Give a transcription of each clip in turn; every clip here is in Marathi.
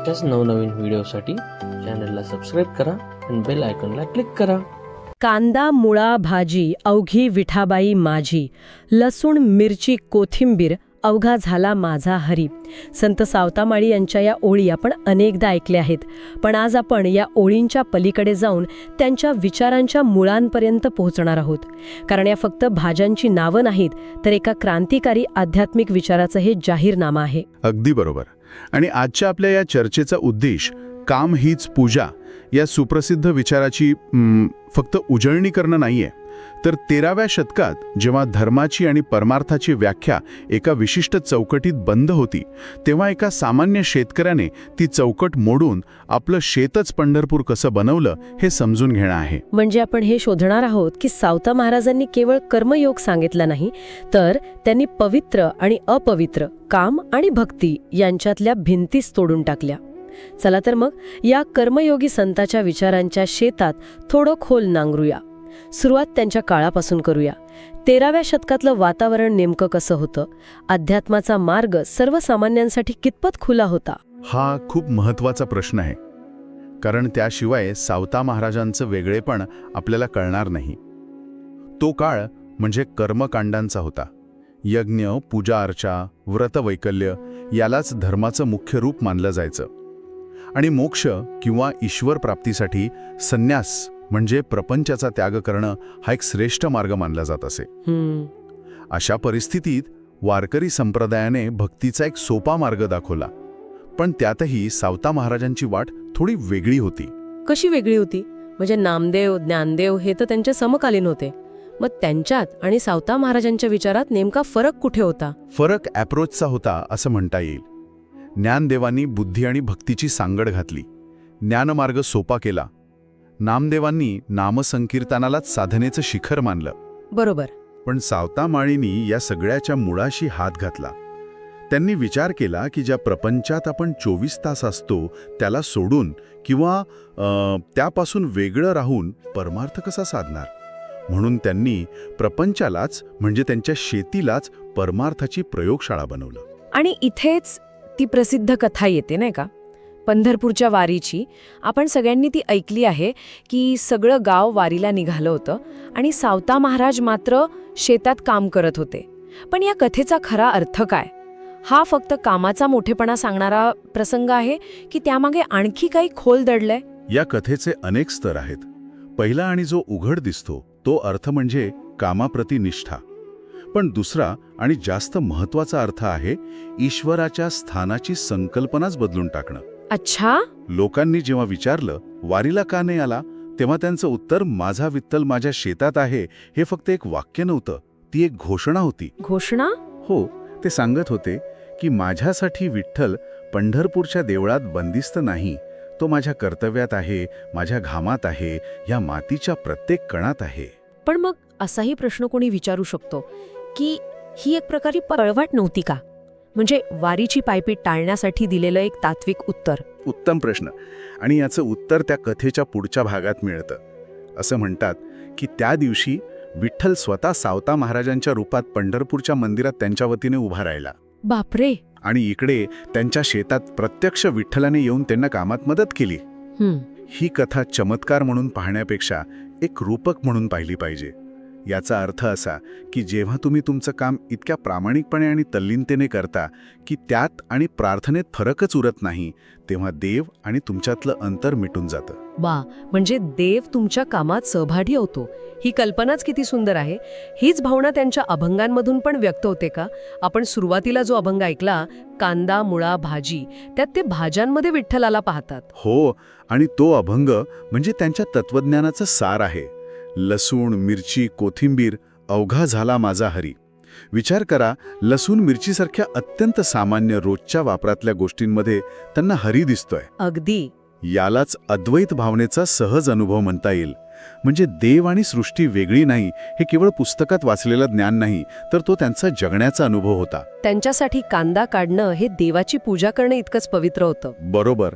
अशाच नवनवीन व्हिडिओसाठी चॅनलला सबस्क्राईब करा आणि बेल आयकॉनला क्लिक करा. कांदा मुळा भाजी अवघी विठाबाई माझी, लसूण मिरची कोथिंबीर अवघा झाला माझा हरी. संत सावतामाळी यांच्या या ओळी आपण अनेकदा ऐकल्या आहेत, पण आज आपण या ओळींच्या पलीकडे जाऊन त्यांच्या विचारांच्या मुळांपर्यंत पोहोचणार आहोत. कारण या फक्त भाज्यांची नावं नाहीत, तर एका क्रांतिकारी आध्यात्मिक विचाराचं हे जाहीरनामा आहे. अगदी बरोबर. आणि आजच्या आपल्या या चर्चेचा उद्देश काम हीच पूजा या सुप्रसिद्ध विचाराची फक्त उजळणी करणं नाहीये, तर 13व्या शतकात जेव्हा धर्माची आणि परमार्थाची व्याख्या एका विशिष्ट चौकटीत बंद होती, तेव्हा एका सामान्य शेतकऱ्याने ती चौकट मोडून आपलं शेतच पंढरपूर कसं बनवलं हे समजून घेणं आहे. म्हणजे आपण हे शोधणार आहोत की सावता महाराजांनी केवळ कर्मयोग सांगितला नाही, तर त्यांनी पवित्र आणि अपवित्र, काम आणि भक्ती यांच्यातल्या भिंतीच तोडून टाकल्या. चला तर मग या कर्मयोगी संताच्या विचारांच्या शेतात थोडं खोल नांगरूया. सुरुवात त्यांच्या काळापासून करूया. 13व्या शतकातलं वातावरण नेमकं कसं होतं? अध्यात्माचा मार्ग सर्वसामान्यांसाठी कितपत खुला होता? हा खूप महत्त्वाचा प्रश्न आहे, कारण त्याशिवाय सावता महाराजांचं वेगळेपण आपल्याला कळणार नाही. तो काळ म्हणजे कर्मकांडांचा होता. यज्ञ, पूजा अर्चा, व्रतवैकल्य यालाच धर्माचं मुख्य रूप मानलं जायचं. आणि मोक्ष किंवा ईश्वर प्राप्तीसाठी संन्यास म्हणजे प्रपंचाचा त्याग करणं हा एक श्रेष्ठ मार्ग मानला जात असे. अशा परिस्थितीत वारकरी संप्रदायाने भक्तीचा एक सोपा मार्ग दाखवला, पण त्यातही सावता महाराजांची वाट थोडी वेगळी होती. कशी वेगळी होती? म्हणजे नामदेव, ज्ञानदेव हे तर त्यांच्या समकालीन होते. मग त्यांच्यात आणि सावता महाराजांच्या विचारात नेमका फरक कुठे होता? फरक ॲप्रोचचा होता असं म्हणता येईल. ज्ञानदेवांनी बुद्धी आणि भक्तीची सांगड घातली, ज्ञानमार्ग सोपा केला. नामदेवांनी नामसंकीर्तनालाच साधनेचं शिखर मानलं. बरोबर. पण सावता माळींनी या सगळ्याच्या मुळाशी हात घातला. त्यांनी विचार केला की ज्या प्रपंचात आपण 24 तास असतो त्याला सोडून किंवा त्यापासून वेगळं राहून परमार्थ कसा साधणार. म्हणून त्यांनी प्रपंचालाच म्हणजे त्यांच्या शेतीलाच परमार्थाची प्रयोगशाळा बनवलं. आणि इथेच ती प्रसिद्ध कथा येते नाही का, पंढरपूरच्या वारीची. आपण सगळ्यांनी ती ऐकली आहे की सगळं गाव वारीला निघालं होतं आणि सावता महाराज मात्र शेतात काम करत होते. पण या कथेचा खरा अर्थ काय? हा फक्त कामाचा मोठेपणा सांगणारा प्रसंग आहे की त्यामागे आणखी काही खोल दडलंय? या कथेचे अनेक स्तर आहेत. पहिला आणि जो उघड दिसतो तो अर्थ म्हणजे कामाप्रती निष्ठा. पण दुसरा आणि जास्त महत्त्वाचा अर्थ आहे ईश्वराच्या स्थानाची संकल्पनाच बदलून टाकणं. अच्छा. लोकांनी जेव्हा विचारलं वारीला का नाही आला, तेव्हा त्यांचं उत्तर माझा विठ्ठल माझ्या शेतात आहे हे फक्त एक वाक्य नव्हतं, ती एक घोषणा होती. घोषणा? हो. ते सांगत होते की माझ्यासाठी विठ्ठल पंढरपूरच्या देवळात बंदिस्त नाही, तो माझ्या कर्तव्यात आहे, माझ्या घामात आहे, या मातीच्या प्रत्येक कणात आहे. पण मग असाही प्रश्न कोणी विचारू शकतो की ही एक प्रकारे पळवाट नव्हती का? म्हणजे वारीची पायपीट टाळण्यासाठी दिलेलं एक तात्विक उत्तर. उत्तम प्रश्न. आणि याचं उत्तर त्या कथेच्या पुढच्या भागात मिळतं. असं म्हणतात की त्या दिवशी विठ्ठल स्वतः सावता महाराजांच्या रूपात पंढरपूरच्या मंदिरात त्यांच्या वतीने उभा राहिला. बापरे. आणि इकडे त्यांच्या शेतात प्रत्यक्ष विठ्ठलाने येऊन त्यांना कामात मदत केली. ही कथा चमत्कार म्हणून पाहण्यापेक्षा एक रूपक म्हणून पाहिली पाहिजे. याचा अर्थ असा की जेव्हा तुम्ही तुमचं काम इतक्या प्रामाणिकपणे आणि तल्लीनतेने करता की त्यात आणि प्रार्थनेत फरकच उरत नाही, तेव्हा देव आणि तुमच्यातलं अंतर मिटून जातं. वा, म्हणजे देव तुमच्या कामात सहभागी होतो. ही कल्पनाच किती सुंदर आहे. हीच भावना त्यांच्या अभंगांमधून पण व्यक्त होते का? आपण सुरुवातीला जो अभंग ऐकला, कांदा मुळा भाजी, त्यात ते भाज्यांमध्ये विठ्ठलाला पाहतात. हो. आणि तो अभंग म्हणजे त्यांच्या तत्वज्ञानाचं सार आहे. लसूण मिरची कोथिंबीर अवघा झाला माझा हरी. विचार करा, लसूण मिरचीसारख्या अत्यंत सामान्य रोजच्या वापरातल्या गोष्टींमध्ये त्यांना हरी दिसतोय. अगदी. यालाच अद्वैत भावनेचा सहज अनुभव म्हणता येईल. म्हणजे देव आणि सृष्टी वेगळी नाही हे केवळ पुस्तकात वाचलेलं ज्ञान नाही, तर तो त्यांचा जगण्याचा अनुभव होता. त्यांच्यासाठी कांदा काढणं हे देवाची पूजा करणं इतकंच पवित्र होतं. बरोबर.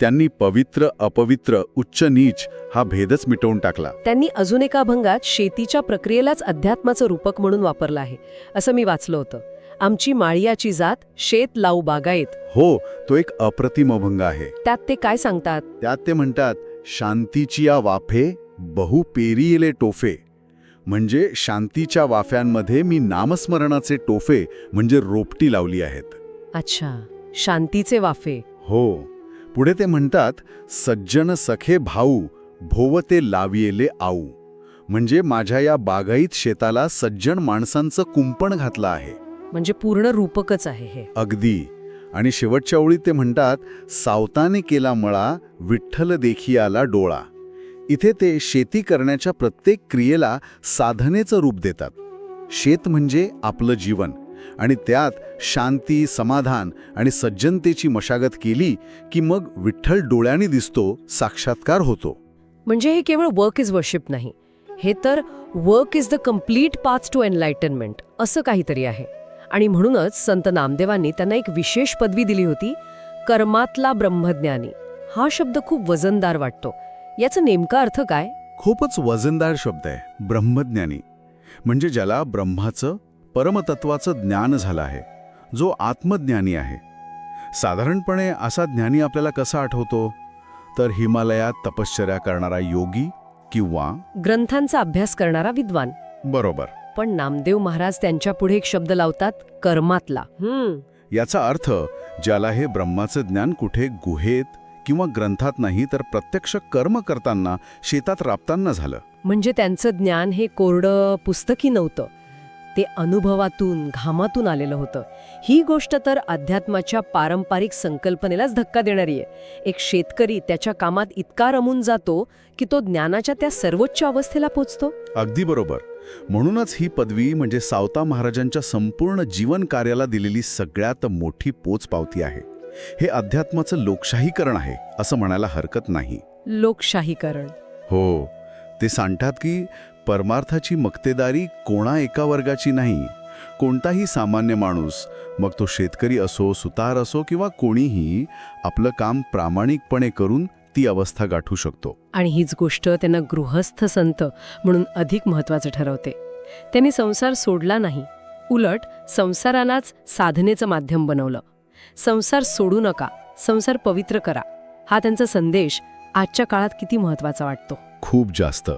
त्यांनी पवित्र अपवित्र उच्च नीच हा भेदच मिटवून टाकला. त्यांनी अजून एका अभंगात शेतीच्या प्रक्रियेलाच अध्यात्माचं रूपक म्हणून वापरलं आहे असं मी वाचलं होतं. आमची माळियाची जात शेत लावू बागायत. हो, तो एक अप्रतिम अभंग आहे. त्यात ते काय सांगतात? त्यात ते म्हणतात, शांतीची या वाफे बहु पेरियले टोफे. म्हणजे शांतीच्या वाफ्यांमध्ये मी नामस्मरणाचे टोफे म्हणजे रोपटी लावली आहेत. अच्छा, शांतीचे वाफे. हो. पुढे ते म्हणतात, सज्जन सखे भाऊ भोवते लावियेले आऊ. म्हणजे माझ्या या बागाईत शेताला सज्जन माणसांचं कुंपण घातलं आहे. म्हणजे पूर्ण रूपकच आहे हे. अगदी. आणि शेवटच्या ओळीत ते म्हणतात, सावताने केला मळा विठ्ठल देखी आला डोळा. इथे ते शेती करण्याच्या प्रत्येक क्रियेला साधनेचं रूप देतात. शेत म्हणजे आपलं जीवन, आणि त्यात शांती, समाधान आणि सज्जनतेची मशागत केली की मग विठ्ठल डोळ्यांनी दिसतो, साक्षात्कार होतो. म्हणजे हे केवळ वर्क इज वर्शिप नाही, हे तर work is the complete path to enlightenment असं काहीतरी आहे. आणि म्हणूनच संत नामदेवांनी त्यांना एक विशेष पदवी दिली होती, कर्मातला ब्रह्मज्ञानी. हा शब्द खूप वजनदार वाटतो. याचा नेमका अर्थ काय? खूपच वजनदार शब्द आहे, ब्रह्मज्ञानी. म्हणजे ज्याला ब्रह्माचं, परमतत्वाचं ज्ञान झालं आहे, जो आत्मज्ञानी आहे. साधारणपणे असा ज्ञानी आपल्याला कसा आठवतो? तर हिमालयात तपश्चर्या करणारा योगी किंवा ग्रंथांचा अभ्यास करणारा विद्वान. बरोबर. पण नामदेव महाराज त्यांच्या पुढे एक शब्द लावतात, कर्मातला. याचा अर्थ ज्याला हे ब्रह्माचं ज्ञान कुठे गुहेत किंवा ग्रंथात नाही, तर प्रत्यक्ष कर्म करताना, शेतात राबताना झालं. म्हणजे त्यांचं ज्ञान हे कोरडं पुस्तकी नव्हतं, ते अनुभवातून, घामातून आलेलं होतं. ही गोष्ट तर अध्यात्माच्या पारंपरिक संकल्पनेलाच धक्का देणारी आहे. एक शेतकरी त्याच्या कामात इतका रमून जातो की तो ज्ञानाच्या त्या सर्वोच्च अवस्थेला पोचतो. अगदी बरोबर. म्हणूनच ही पदवी म्हणजे सावता महाराजांच्या संपूर्ण जीवन कार्याला दिलेली सगळ्यात मोठी पोचपावती आहे. हे अध्यात्माचं लोकशाहीकरण आहे असं म्हणायला हरकत नाही. लोकशाहीकरण. हो. ते सांगतात की परमार्थाची मक्तेदारी कोणा एका वर्गाची नाही. कोणताही सामान्य माणूस, मग तो शेतकरी असो, सुतार असो किंवा कोणीही, आपलं काम प्रामाणिकपणे करून ती अवस्था गाठू शकतो. आणि हीच गोष्ट त्यांना गृहस्थ संत म्हणून अधिक महत्त्वाचं ठरवते. त्यांनी संसार सोडला नाही, उलट संसारालाच साधनेचं माध्यम बनवलं. संसार सोडू नका, संसार पवित्र करा, हा त्यांचा संदेश आजच्या काळात किती महत्त्वाचा वाटतो. खूप जास्त.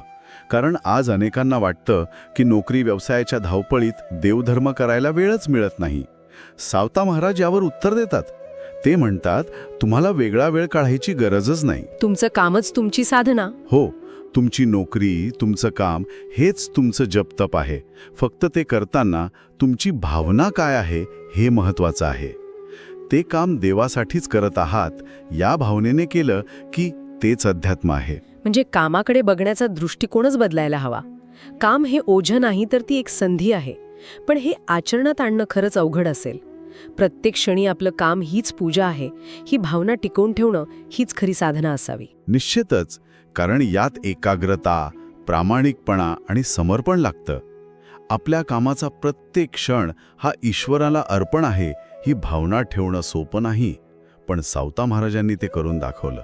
कारण आज अनेकांना वाटतं की नोकरी व्यवसायाच्या धावपळीत देवधर्म करायला वेळच मिळत नाही. सावता महाराज यावर उत्तर देतात. ते म्हणतात, तुम्हाला वेगळा वेळ काढायची गरजच नाही. तुमचं कामच तुमची साधना. हो, तुमची नोकरी, तुमचं काम हेच तुमचं जपतप आहे. फक्त ते करताना तुमची भावना काय आहे हे महत्त्वाचं आहे. ते काम देवासाठीच करत आहात या भावनेने केलं की तेच अध्यात्म आहे. म्हणजे कामाकडे बघण्याचा दृष्टिकोनच बदलायला हवा. काम हे ओझं नाही, तर ती एक संधी आहे. पण हे आचरणात आणणं खरंच अवघड असेल. प्रत्येक क्षणी आपलं काम हीच पूजा आहे, ही भावना टिकवून ठेवणं हीच खरी साधना असावी. निश्चितच. कारण यात एकाग्रता, प्रामाणिकपणा आणि समर्पण लागतं. आपल्या कामाचा प्रत्येक क्षण हा ईश्वराला अर्पण आहे ही भावना ठेवणं सोपं नाही. पण सावता महाराजांनी ते करून दाखवलं.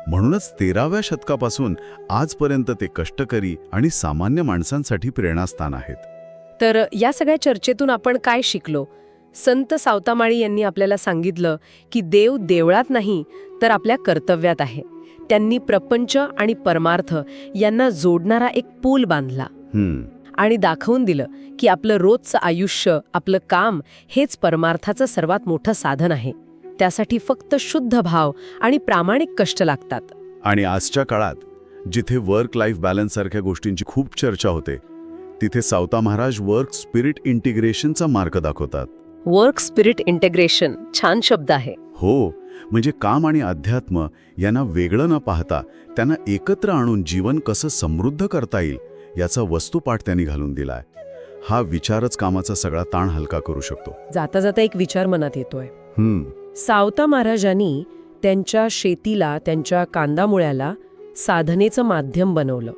म्हणूनच 13व्या शतकापासून आजपर्यंत ते कष्टकरी आणि सामान्य माणसांसाठी प्रेरणास्थान आहेत. तर या सगळ्या चर्चेतून आपण काय शिकलो? संत सावतामाळी यांनी आपल्याला सांगितलं की देव देवळात नाही, तर आपल्या कर्तव्यात आहे. त्यांनी प्रपंच आणि परमार्थ यांना जोडणारा एक पूल बांधला आणि दाखवून दिलं की आपलं रोजचं आयुष्य, आपलं काम हेच परमार्थाचं सर्वात मोठं साधन आहे. त्यासाठी फक्त शुद्ध भाव आणि प्रामाणिक कष्ट लागतात. आणि आजच्या काळात जिथे वर्क लाईफ बॅलन्स सारख्या गोष्टींची खूप चर्चा होते, तिथे सावता महाराज वर्क स्पिरिट इंटिग्रेशनचा मार्ग दाखवतात. वर्क स्पिरिट इंटिग्रेशन, छान शब्द आहे. हो. म्हणजे काम आणि अध्यात्म यांना वेगळं न पाहता त्यांना एकत्र आणून जीवन कसं समृद्ध करता येईल याचा वस्तुपाठ त्यांनी घालून दिलाय. हा विचारच कामाचा सगळा ताण हलका करू शकतो. जाता जाता एक विचार मनात येतोय. सावता महाराजांनी त्यांच्या शेतीला, त्यांच्या कांदामुळ्याला साधनेचं माध्यम बनवलं.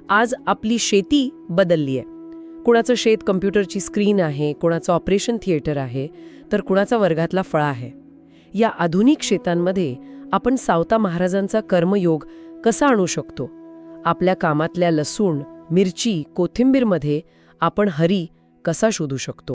आज आपली शेती बदलली आहे. कुणाचं शेत कम्प्युटरची स्क्रीन आहे, कुणाचं ऑपरेशन थिएटर आहे, तर कुणाचा वर्गातला फळा आहे. या आधुनिक शेतांमध्ये आपण सावता महाराजांचा कर्मयोग कसा आणू शकतो? आपल्या कामातल्या लसूण, मिरची, कोथिंबीरमध्ये आपण हरी कसा शोधू शकतो?